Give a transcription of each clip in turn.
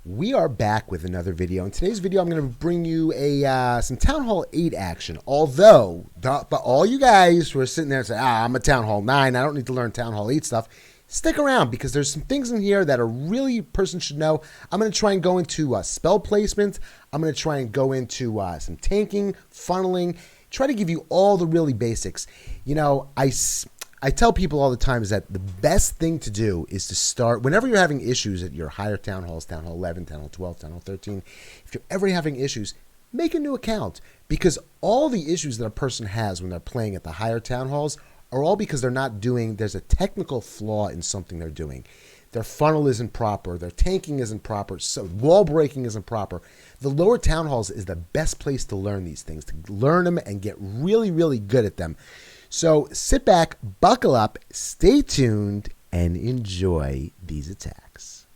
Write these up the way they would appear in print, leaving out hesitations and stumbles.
We are back with another video. In today's video, I'm going to bring you some Town Hall 8 action. Although, but all you guys who are sitting there and say, I'm a Town Hall 9, I don't need to learn Town Hall 8 stuff, stick around because there's some things in here that a really person should know. I'm going to try and go into spell placement. I'm going to try and go into some tanking, funneling, try to give you all the really basics. You know, I tell people all the time is that the best thing to do is to start, whenever you're having issues at your higher town halls, Town Hall 11, Town Hall 12, Town Hall 13, if you're ever having issues, make a new account, because all the issues that a person has when they're playing at the higher town halls are all because they're not doing, there's a technical flaw in something they're doing. Their funnel isn't proper, their tanking isn't proper, so wall breaking isn't proper. The lower town halls is the best place to learn these things, to learn them and get really, really good at them. So sit back, buckle up, stay tuned, and enjoy these attacks.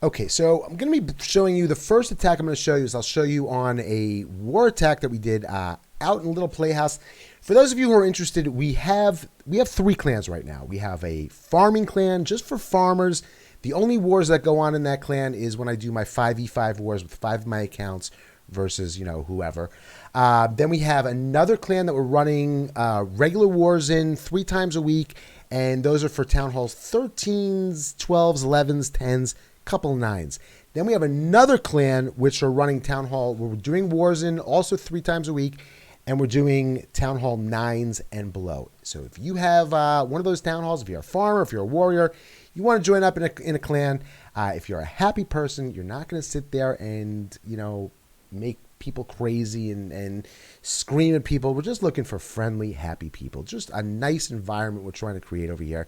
Okay, so I'm going to be showing you the first attack I'm going to show you is I'll show you on a war attack that we did out in a little playhouse. For those of you who are interested, we have 3 clans right now. We have a farming clan just for farmers. The only wars that go on in that clan is when I do my 5v5 wars with 5 of my accounts versus, you know, whoever. Then we have another clan that we're running regular wars in 3 times a week, and those are for Town Halls 13s, 12s, 11s, 10s, couple 9s. Then we have another clan which are running Town Hall, we're doing wars in also 3 times a week, and we're doing Town Hall 9s and below. So if you have one of those Town Halls, if you're a farmer, if you're a warrior, you want to join up in a clan, if you're a happy person, you're not going to sit there and, you know, make people crazy and scream at people. We're just looking for friendly, happy people. Just a nice environment we're trying to create over here.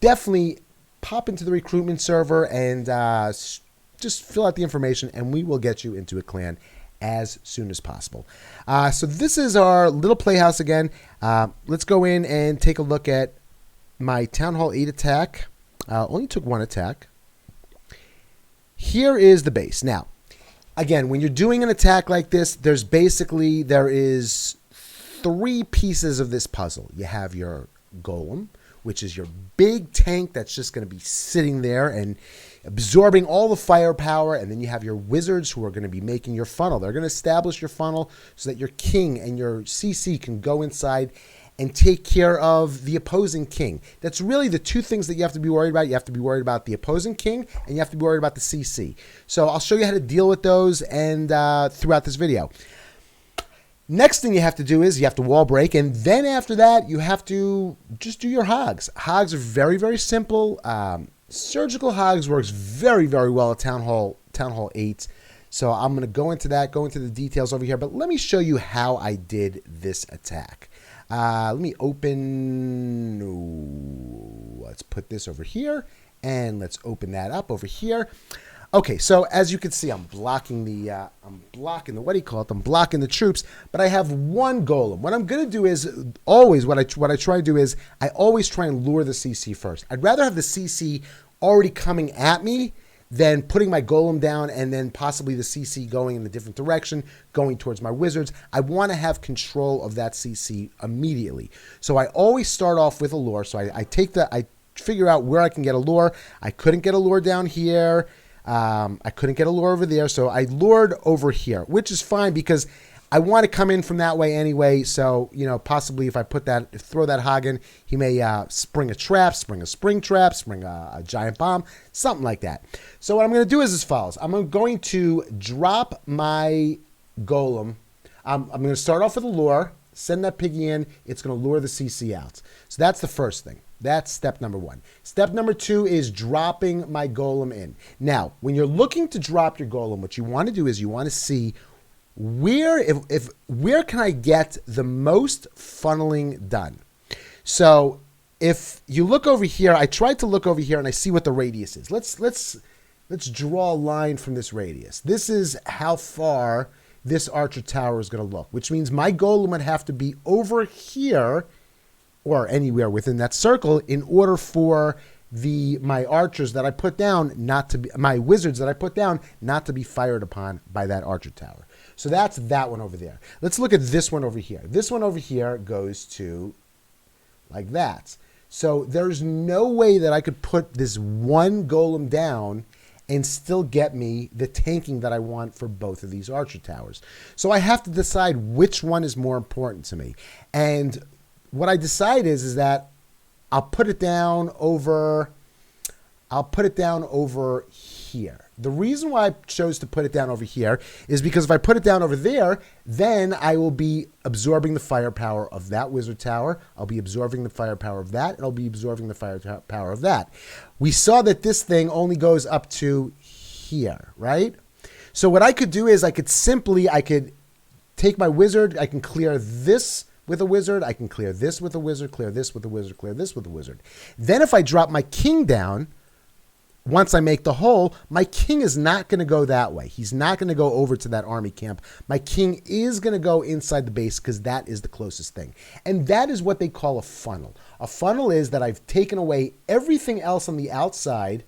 Definitely pop into the recruitment server and just fill out the information, and we will get you into a clan as soon as possible. So this is our little playhouse again. Let's go in and take a look at my Town Hall 8 attack. Only took 1 attack. Here is the base. Now, again, when you're doing an attack like this, there is 3 pieces of this puzzle. You have your golem, which is your big tank that's just going to be sitting there and absorbing all the firepower, and then you have your wizards who are going to be making your funnel. They're going to establish your funnel so that your king and your CC can go inside and take care of the opposing king. That's really the 2 things that you have to be worried about. You have to be worried about the opposing king, and you have to be worried about the CC. So I'll show you how to deal with those and throughout this video. Next thing you have to do is you have to wall break, and then after that, you have to just do your hogs. Hogs are very, very simple. Surgical hogs works very, very well at Town Hall 8. So I'm going to go into that, go into the details over here, but let me show you how I did this attack. Let me open, let's put this over here, and let's open that up over here. Okay, so as you can see, I'm blocking the, I'm blocking the troops, but I have 1 golem. What I'm going to do is always, what I try to do is, I always try and lure the CC first. I'd rather have the CC already coming at me than putting my golem down and then possibly the CC going in a different direction, going towards my wizards. I want to have control of that CC immediately. So I always start off with a lure. So I figure out where I can get a lure. I couldn't get a lure down here. I couldn't get a lure over there, so I lured over here, which is fine because I want to come in from that way anyway. So, you know, possibly if I throw that hog in, he may spring a trap, spring a spring trap, spring a giant bomb, something like that. So what I'm going to do is as follows. I'm going to drop my golem. I'm going to start off with a lure, send that piggy in. It's going to lure the CC out. So that's the first thing. That's step number 1. Step number 2 is dropping my golem in. Now, when you're looking to drop your golem, what you want to do is you want to see where can I get the most funneling done. So if you look over here, I tried to look over here and I see what the radius is. Let's draw a line from this radius. This is how far this archer tower is going to look, which means my golem would have to be over here or anywhere within that circle in order for my archers that I put down my wizards that I put down not to be fired upon by that archer tower. So that's that one over there. Let's look at this one over here. This one over here goes to like that. So there's no way that I could put this one golem down and still get me the tanking that I want for both of these archer towers. So I have to decide which one is more important to me. And what I decide is that I'll put it down over here. The reason why I chose to put it down over here is because if I put it down over there, then I will be absorbing the firepower of that wizard tower. I'll be absorbing the firepower of that, and I'll be absorbing the firepower of that. We saw that this thing only goes up to here, right? So what I could do is I could take my wizard, I can clear this with a wizard, I can clear this with a wizard, clear this with a wizard, clear this with a wizard. Then if I drop my king down, once I make the hole, my king is not going to go that way. He's not going to go over to that army camp. My king is going to go inside the base because that is the closest thing. And that is what they call a funnel. A funnel is that I've taken away everything else on the outside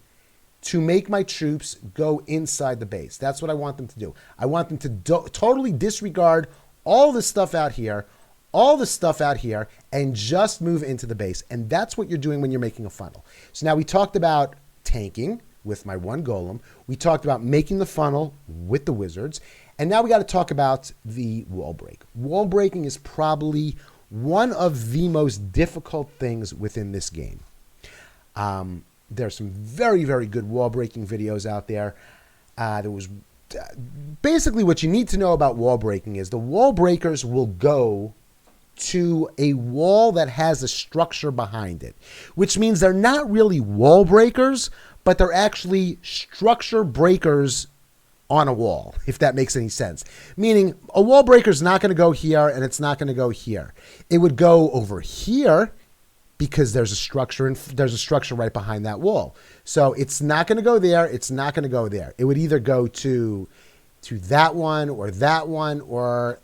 to make my troops go inside the base. That's what I want them to do. I want them to totally disregard all the stuff out here, and just move into the base. And that's what you're doing when you're making a funnel. So now we talked about tanking with my one golem. We talked about making the funnel with the wizards. And now we got to talk about the wall break. Wall breaking is probably one of the most difficult things within this game. There's some very, very good wall breaking videos out there. Basically what you need to know about wall breaking is the wall breakers will go to a wall that has a structure behind it, which means they're not really wall breakers, but they're actually structure breakers on a wall, if that makes any sense. Meaning a wall breaker is not going to go here and it's not going to go here. It would go over here because there's a structure and there's a structure right behind that wall. So it's not going to go there. It's not going to go there. It would either go to that one or that one or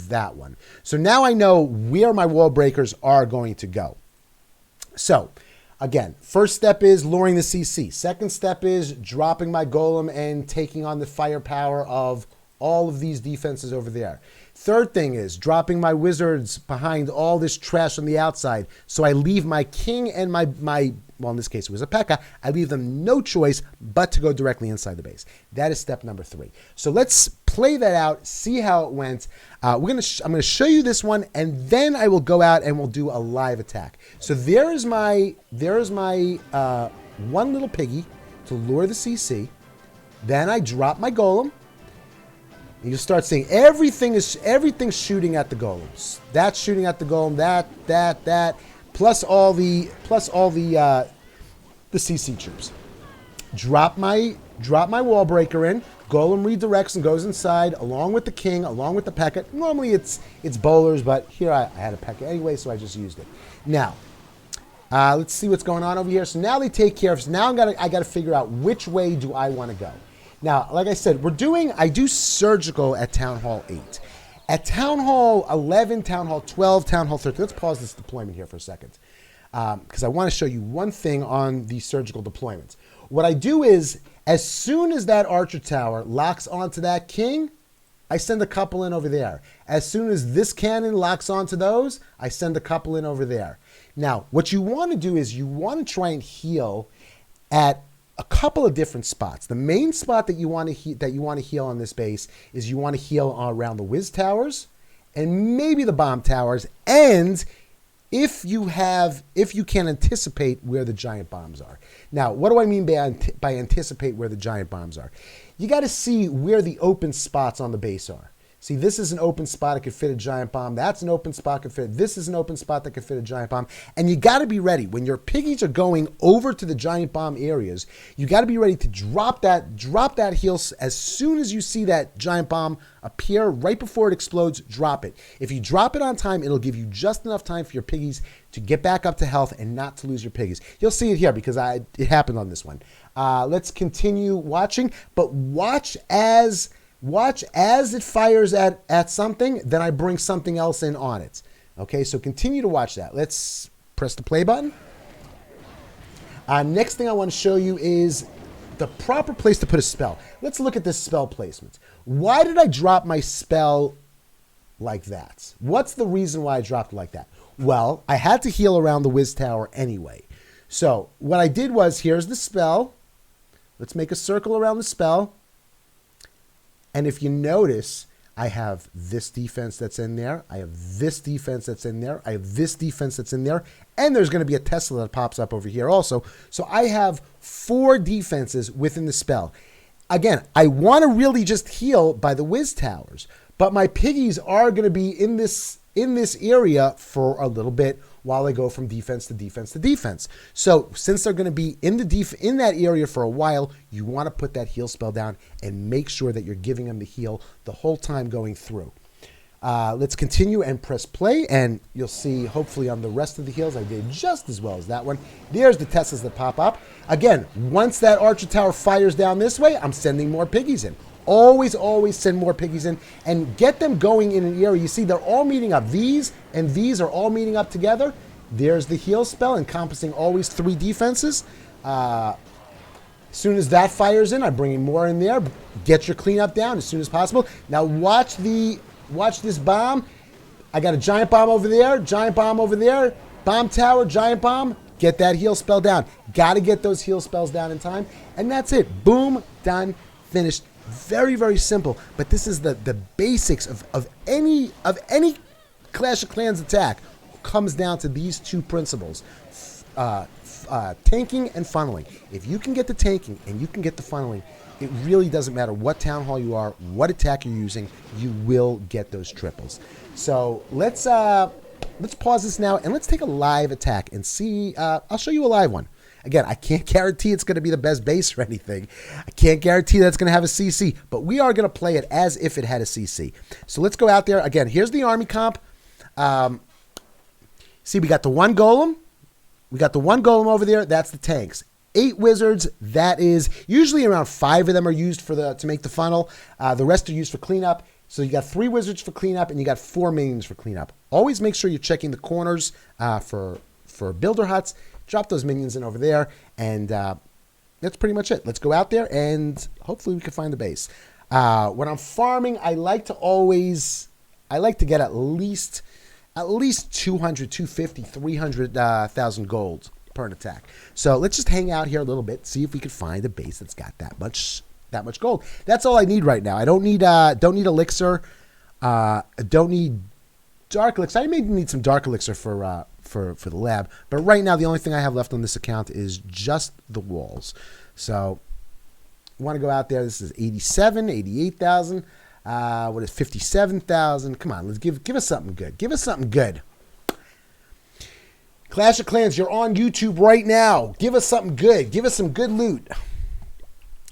that one. So now I know where my wall breakers are going to go. So again, first step is luring the CC. Second step is dropping my golem and taking on the firepower of all of these defenses over there. Third thing is dropping my wizards behind all this trash on the outside. So I leave my king and my well, in this case it was a P.E.K.K.A. I leave them no choice but to go directly inside the base. That is step number 3. So let's play that out, see how it went. I'm going to show you this one, and then I will go out and we'll do a live attack. So there is my one little piggy to lure the CC. Then I drop my golem. You start seeing everything's shooting at the golems. That's shooting at the golem. That. Plus all the CC troops. Drop my wall breaker in. Golem redirects and goes inside along with the king, along with the P.E.K.K.A. Normally it's bowlers, but here I had a P.E.K.K.A. anyway, so I just used it. Now, let's see what's going on over here. So now they take care of. So now I got to figure out which way do I want to go. Now, like I said, I do surgical at Town Hall 8. At Town Hall 11, Town Hall 12, Town Hall 13, let's pause this deployment here for a second because I want to show you one thing on the surgical deployments. What I do is, as soon as that archer tower locks onto that king, I send a couple in over there. As soon as this cannon locks onto those, I send a couple in over there. Now, what you want to do is you want to try and heal at a couple of different spots. The main spot that you want to heal on this base is you want to heal around the whiz towers and maybe the bomb towers, and if you can anticipate where the giant bombs are. Now, what do I mean by anticipate where the giant bombs are? You got to see where the open spots on the base are. See, this is an open spot that could fit a giant bomb. That's an open spot that could fit. This is an open spot that could fit a giant bomb. And you got to be ready. When your piggies are going over to the giant bomb areas, you got to be ready to drop that heal as soon as you see that giant bomb appear right before it explodes. Drop it. If you drop it on time, it'll give you just enough time for your piggies to get back up to health and not to lose your piggies. You'll see it here because it happened on this one. Let's continue watching, but watch as it fires at something, then I bring something else in on it. Okay, so continue to watch that. Let's press the play button. Next thing I want to show you is the proper place to put a spell. Let's look at this spell placement. Why did I drop my spell like that? What's the reason why I dropped it like that? Well, I had to heal around the Wiz Tower anyway. So what I did was, here's the spell. Let's make a circle around the spell. And if you notice, I have this defense that's in there. I have this defense that's in there. I have this defense that's in there. And there's going to be a Tesla that pops up over here also. So I have 4 defenses within the spell. Again, I want to really just heal by the Wiz Towers. But my piggies are going to be in this area for a little bit while I go from defense to defense to defense. So since they're going to be in that area for a while, you want to put that heal spell down and make sure that you're giving them the heal the whole time going through. Let's continue and press play, and you'll see hopefully on the rest of the heals I did just as well as that one. There's the Teslas that pop up. Again, once that Archer Tower fires down this way, I'm sending more piggies in. Always send more piggies in and get them going in an area. You see, they're all meeting up. These and these are all meeting up together. There's the heal spell encompassing always 3 defenses. As soon as that fires in, I'm bringing more in there. Get your cleanup down as soon as possible. Now watch this bomb. I got a giant bomb over there, giant bomb over there, bomb tower, giant bomb. Get that heal spell down. Got to get those heal spells down in time. And that's it. Boom, done, finished. Very, very simple, but this is the basics of any Clash of Clans attack. Comes down to these 2 principles, tanking and funneling. If you can get the tanking and you can get the funneling, it really doesn't matter what town hall you are, what attack you're using, you will get those triples. So let's pause this now and let's take a live attack and see. I'll show you a live one. Again, I can't guarantee it's going to be the best base or anything. I can't guarantee that it's going to have a CC, but we are going to play it as if it had a CC. So let's go out there. Again, here's the army comp. See, we got the 1 golem. We got the 1 golem over there. That's the tanks. 8 wizards. That is usually around 5 of them are used to make the funnel. The rest are used for cleanup. So you got 3 wizards for cleanup and you got 4 minions for cleanup. Always make sure you're checking the corners for builder huts. Drop those minions in over there, and that's pretty much it. Let's go out there, and hopefully we can find the base. When I'm farming, I like to get at least 200, 250, 300,000 gold per an attack. So let's just hang out here a little bit, see if we can find a base that's got that much gold. That's all I need right now. I don't need elixir. I don't need dark elixir. I may need some dark elixir for the lab, but right now the only thing I have left on this account is just the walls. So I want to go out there. This is 88,000. What is 57,000? Come on, let's give us something good. Give us something good. Clash of Clans, you're on YouTube right now. Give us something good. Give us some good loot.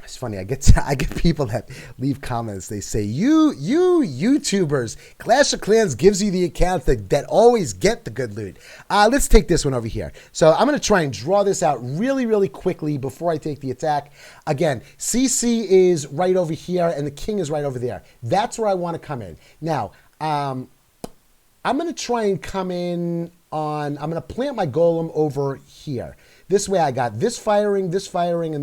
It's funny. I get people that leave comments. They say, you YouTubers, Clash of Clans gives you the accounts that always get the good loot. Let's take this one over here. So I'm going to try and draw this out really, really quickly before I take the attack. Again, CC is right over here and the king is right over there. That's where I want to come in. Now, I'm going to try and come in I'm going to plant my golem over here. This way I got this firing, and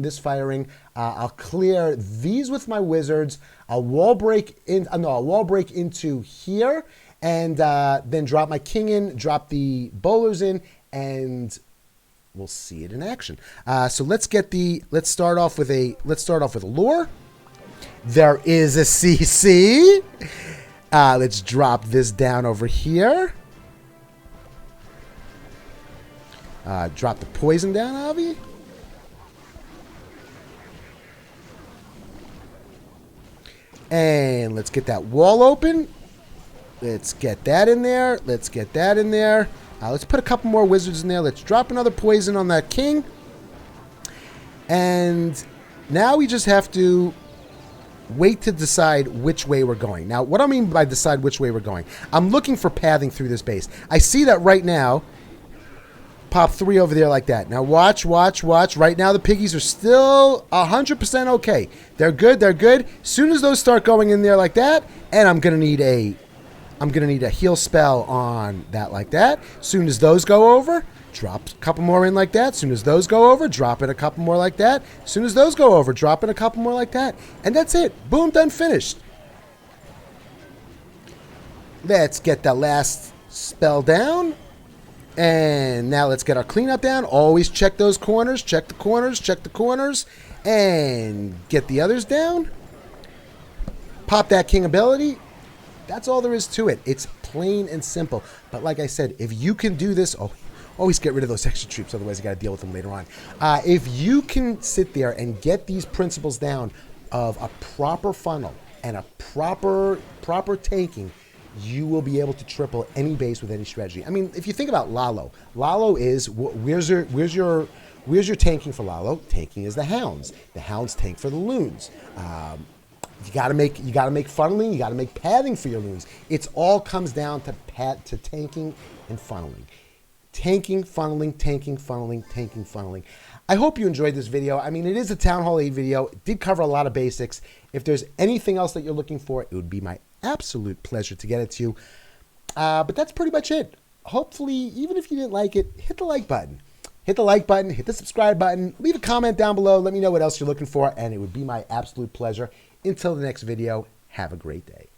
this firing. I'll clear these with my wizards. I'll wall break into here, and then drop my king in, drop the bowlers in, and we'll see it in action. So let's start off with a lure. There is a CC. Let's drop this down over here. Drop the poison down, Avi. And let's get that wall open. Let's get that in there. Let's get that in there. Let's put a couple more wizards in there. Let's drop another poison on that king. And now we just have to wait to decide which way we're going. Now, what I mean by decide which way we're going, I'm looking for pathing through this base. I see that right now. Pop 3 over there like that. Now watch. Right now the piggies are still 100% okay. They're good. As soon as those start going in there like that, and I'm gonna need a heal spell on that like that. As soon as those go over, drop a couple more in like that. As soon as those go over, drop in a couple more like that. As soon as those go over, drop in a couple more like that. And that's it. Boom, done, finished. Let's get the last spell down. And now let's get our cleanup down. Always check those corners. Check the corners. Check the corners. And get the others down. Pop that king ability. That's all there is to it. It's plain and simple. But like I said, if you can do this... always get rid of those extra troops. Otherwise, you got to deal with them later on. If you can sit there and get these principles down of a proper funnel and a proper tanking, you will be able to triple any base with any strategy. I mean, if you think about Lalo is where's your tanking for Lalo? Tanking is the hounds. The hounds tank for the loons. You gotta make funneling. You gotta make padding for your loons. It's all comes down to tanking and funneling. Tanking, funneling, tanking, funneling, tanking, funneling. I hope you enjoyed this video. I mean, it is a Town Hall 8 video. It did cover a lot of basics. If there's anything else that you're looking for, it would be my absolute pleasure to get it to you. But that's pretty much it. Hopefully, even if you didn't like it, hit the like button. Hit the like button, hit the subscribe button, leave a comment down below. Let me know what else you're looking for, and it would be my absolute pleasure. Until the next video, have a great day.